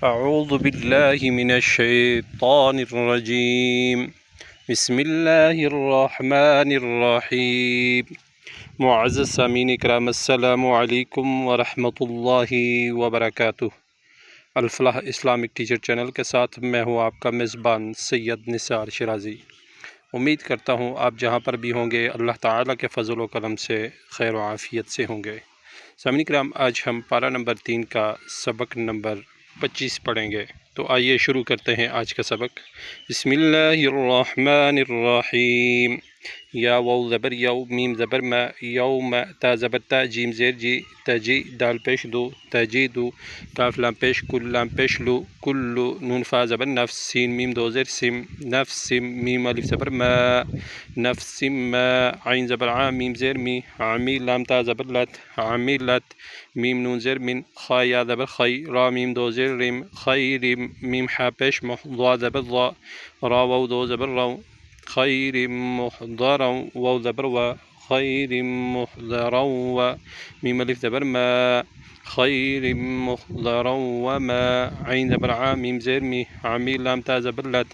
أعوذ بالله من الشيطان الرجيم بسم الله الرحمن الرحيم معزز सामीन इकराम अस्सलामु अलैकुम वरहमतुल्लाहि वबरकातुह। अल-फलाह इस्लामिक टीचर चैनल के साथ मैं हूँ आपका मेज़बान सैयद निसार शिराज़ी। उम्मीद करता हूँ आप जहाँ पर भी होंगे अल्लाह ताला के फ़ज़ल व करम से खैर व आफ़ियत से होंगे। सामीन इकराम, आज हम पारा नंबर 3 का सबक नंबर 25 पढ़ेंगे। तो आइए शुरू करते हैं आज का सबक। बिस्मिल्लाहिर्रहमानिर्रहीम। या वाउ ज़बर यौ, मीम ज़बर मा, यौम, ता ज़बर ता, जीम ज़ेर जी, तजी, दाल पेश दो, तजीदु, काफ लाम पेश कुल, लाम पेश लु, कुल्लु, नून फा ज़बर नफ्स, सीन मीम दो ज़ेर सिम, नफ्सिम, मीम अलिफ ज़बर मा, नफ्सिम मा, आइन ज़बर आ, मीम ज़ेर मी, आमी लाम ता ज़बर लत, आमिलत, मीम नून ज़ेर मिन, खा या ज़बर खई, रा मीम दो ज़ेर रिम, खैरिम, मीम हा पेश मुह, ज़ा ज़बर ज़ा, रा वाउ दो ज़बर रौ, खैरिम मुहदरौ, वाउ ज़बर व, खैरिम मुहदरौ व, मीम अलिफ ज़बर मा, खैरिम मुहदरौ व मा, आइन ज़बर आ, मीम ज़ेर मी, आमी लाम ता ज़बर लत,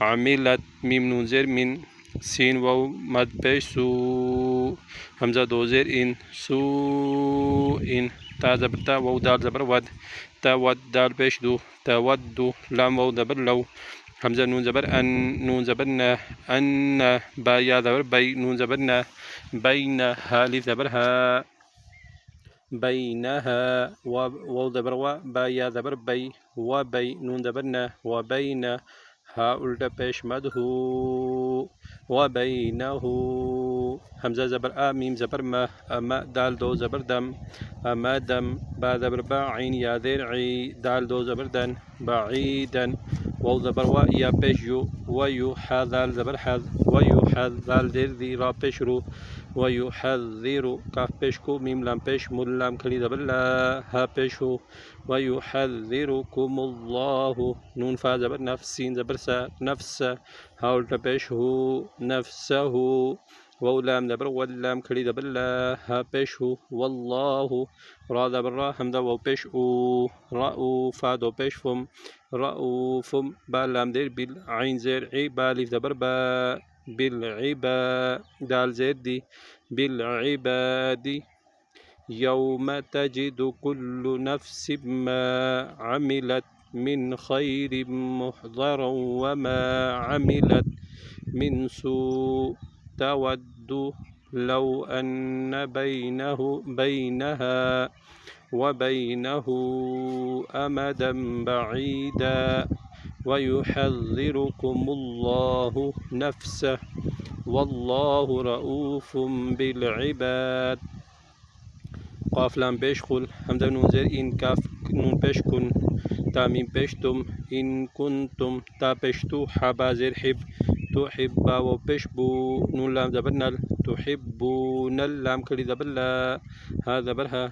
आमिलत, मीम नून ज़ेर मिन, सीन वाउ मद पेश सू, हमज़ा दो ज़ेर इन, सू इन, ता ज़बर ता, वाउ दाल ज़बर वद, तवद, दाल पेश दो, तवद्दु, लाम वाउ ज़बर लौ, हमज़ा नून ज़बर अन, नून ज़बर न, अन, बा या ज़बर बई, नून ज़बर न, बैन, हा अलिफ ज़बर हा, बैनहा, वाउ ज़बर वा, बा या ज़बर बई, व बई, नून ज़बर न, व बैन, हा उल्टा पेश मद हु, व बैनहु, हमज़ा ज़बर आ, मीम ज़बर मा, अमा, दाल दो ज़बर दम, अमदम, बा ज़बर बा, आइन या ज़ेर ई, दाल दो ज़बर दन, बाईदन, वाउ ज़बर वा, या पेश यू, व यू, हा दाल ज़बर हज़, व यू हज़, दाल ज़ेर दी, रा पेश रू, व यू हज़िरु, काफ पेश को, मीम लाम पेश मुल, लाम खड़ी ज़बर ला, हा पेश हो, व यू हज़िरुकुमुल्लाहु, नून फा ज़बर नफ्स, सीन ज़बर सा, नफ्स, हा उल्टा पेश हो, नफ्सहु, वाउ लाम ज़बर वल, लाम खड़ी ज़बर ला, हा पेश हो, वल्लाहु, रा ज़बर रा, हमज़ा वाउ पेश ऊ, रऊ, फा दो पेश फुम, रऊफुम, बा लाम ज़ेर बिल, आइन ज़ेर ई, बा अलिफ ज़बर बा, बिल इबा, दाल ज़ेर दी, बिल इबादी, यौम तजिदु कुल्लु नफ्सिम मा अमिलत मिन खैरिम मुहदरौ व मा अमिलत मिन सू, तवद्दु लौ अन्न बैनहा व बैनहु अमदन बईदा वयुहज़्ज़िरुकुमुल्लाहु नफ्सह वल्लाहु रऊफ़ुम बिलइबाद। क़ाफ लाम पेश कुल, हमज़ा नून ज़ेर इन, काफ नून पेश कुन, तामीम पेश तुम, इन कुंतुम, ता पेश तु, हा बा ज़ेर हिब, तुहिब्बा व पेश बू, नून लाम ज़बर नल, तुहिब्बूनल, लाम खड़ी ज़बर ला, हा ज़बर हा,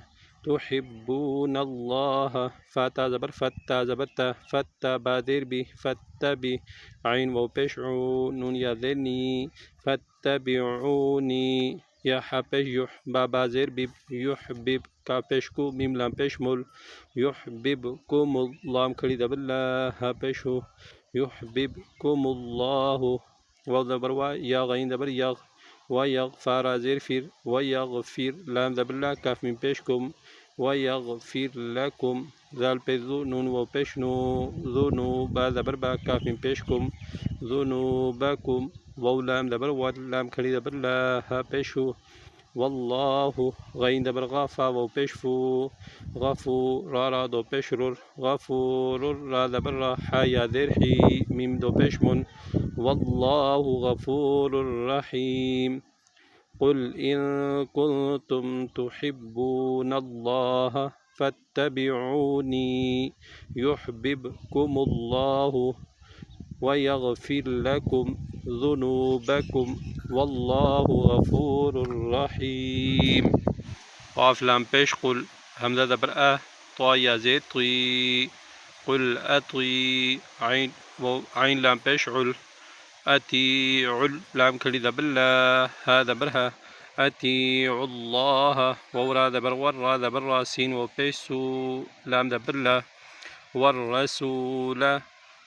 तुहिब्बूनल्लाह, फा ता ज़बर फत, ता ज़बर ता, फत्ता, बा ज़ेर बी, फत्तबी, आइन व पेश ऊ, नून या ज़ेर नी, फत्तबिऊनी, या हा पेश युह, बा ज़ेर बिब, युहबिब, का पेश को, मीम लाम पेश मुल, युहबिबकुमुल, लाम खड़ी ज़बर ला, हा पेश हो, युहबिबकुमुल्लाहु, वाउ ज़बर वा, या गईन ज़बर यग, व यग, फा रा ज़ेर फिर, व यगफिर, लाम ज़बर ला, काफ मीम पेश कुम, व यगफिर लकुम, ज़ाल पेश ज़ु, नून व पेश नु, ज़ुनू, बा ज़बर बा, काफ मीम पेश कुम, ज़ुनूबकुम, वाउ लाम ज़बर व, लाम खड़ी ज़बर ला, हा पेश हो, वल्लाहु, गईन ज़बर गा, फा व पेश फू, गफू, रा दो पेश रुर, गफूरुर, रा ज़बर रा, हा या ज़ेर ही, मीम दो पेश मुन, वल्लाहु गफूरुर रहीम। कुल इन कुंतुम तुहिब्बूनल्लाह फत्तबिऊनी युहबिबकुमुल्लाहु व यगफिर लकुम ज़ुनूबकुम वल्लाहु गफूरुर रहीम। क़ाफ लाम पेश कुल, हमज़ा ज़बर अ, ता या ज़ेर ती, कुल अती, आइन लाम पेश उल, अतीउल, लाम खड़ी ज़बर ला, हा ज़बर हा, अतीउल्लाह, वाउ रा ज़बर वर, रा ज़बर रा, सीन व पेश सू, लाम ज़बर ला, والرسول.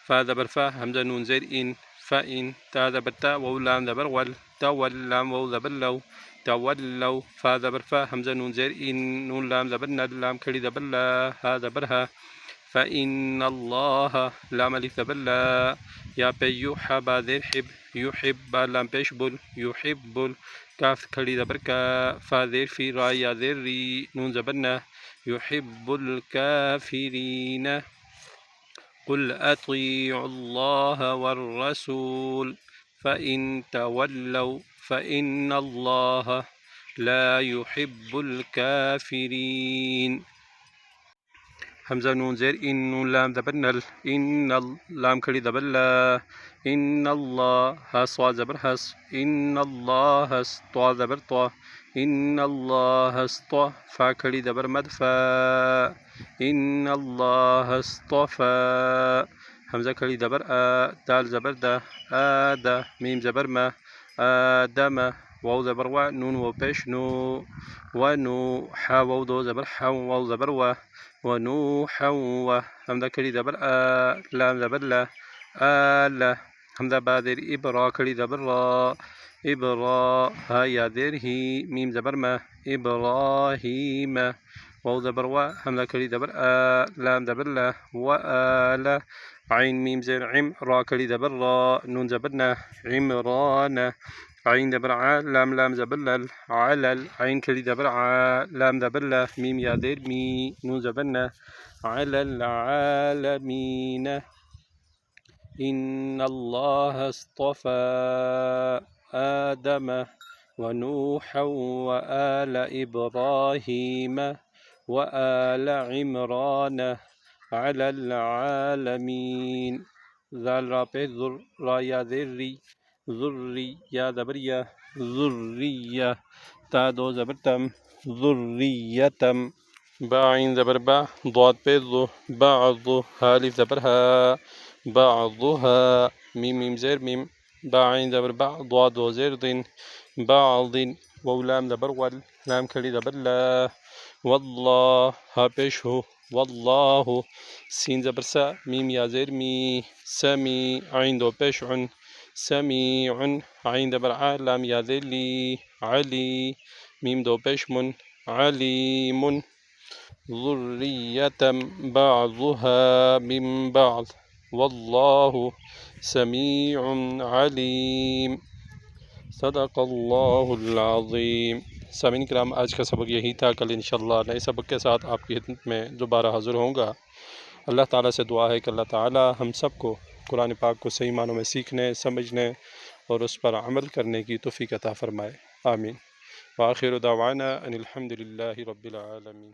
فا زبر فا همزة نون زير إن فإن. تا زبر تا واو لام زبر ول تولى واو زبر لو تولوا. فا زبر فا همزة نون زير إن نون لام زبر ند لام كلي زبر لا ها زبر ها. فإن الله لام ألف زبر لا. يا بي يحب ذر حب يحب لام بيش بل يحب كاف كلي زبر كا. فا ذر في را يا ذر ري نون زبرنا يحب الكافرين. قل أطيعوا الله والرسول فإن تولوا فإن الله لا يحب الكافرين. همزة نون زير إن نون لام زبر نل إن لام كلي زبر لا. إن الله هس صاد زبر هس إن الله هس طا زبر طا إن الله اصطفى. فا كلي زبر مد فا إن الله اصطفى. همزة كلي زبر دال زبر دا آدا ميم زبر ما آدم واو زبر وا نون و پیش نو ونو حا واو دو زبر حو واو زبر وا ونوحا و. همزة كلي زبر لام زبر لا آلا. همزة بادر إبرا كلي زبر را إبرا ها يا ذر هي ميم زبر ما إبراهيم واو زبر وا همزة كلي زبر لام زبر لا وآلا. عين ميم زين عم را كلي زبر را نون زبرنا عمران. عين زبر ع لام لام زبر لل علل عين كلي زبر ع لام زبر لا ميم يا ذر مي نون زبرنا على العالمين. إن الله اصطفى آدم ونوحا وآل إبراهيم وآل عمران على العالمين. ذال را پہ ذر را یا ذری ذری یا زبریہ ذریہ تا دو زبر تم ذریتم. با عين زبر با ضاد پہ ذو بعض ها الف زبر ها بعضها ميم ميم زير ميم. با عين زبر با ضاد و زير ضن بعض واو لام زبر ول لام كلي زبر لا والله ها پیش هو والله. سين زبر سا ميم يا زير مي سمي عين دو پیش عن سميع. عين زبر ع لام يا زير لي علي ميم دو پیش من عليم. ذرية بعضها من بعض والله سميع عليم. صدق الله العظيم. सामीन किराम आज का सबक यही था। कल इंशाअल्लाह नए सबक के साथ आपकी खिदमत में दोबारा हाज़िर होऊंगा। अल्लाह ताला से दुआ है कि अल्लाह ताला हम सबको कुरान पाक को सही मानों में सीखने समझने और उस पर अमल करने की तौफीक अता फ़रमाए। आमीन। व आखिर दावाना अनिल हम्दुलिल्लाहि रब्बिल आलमीन।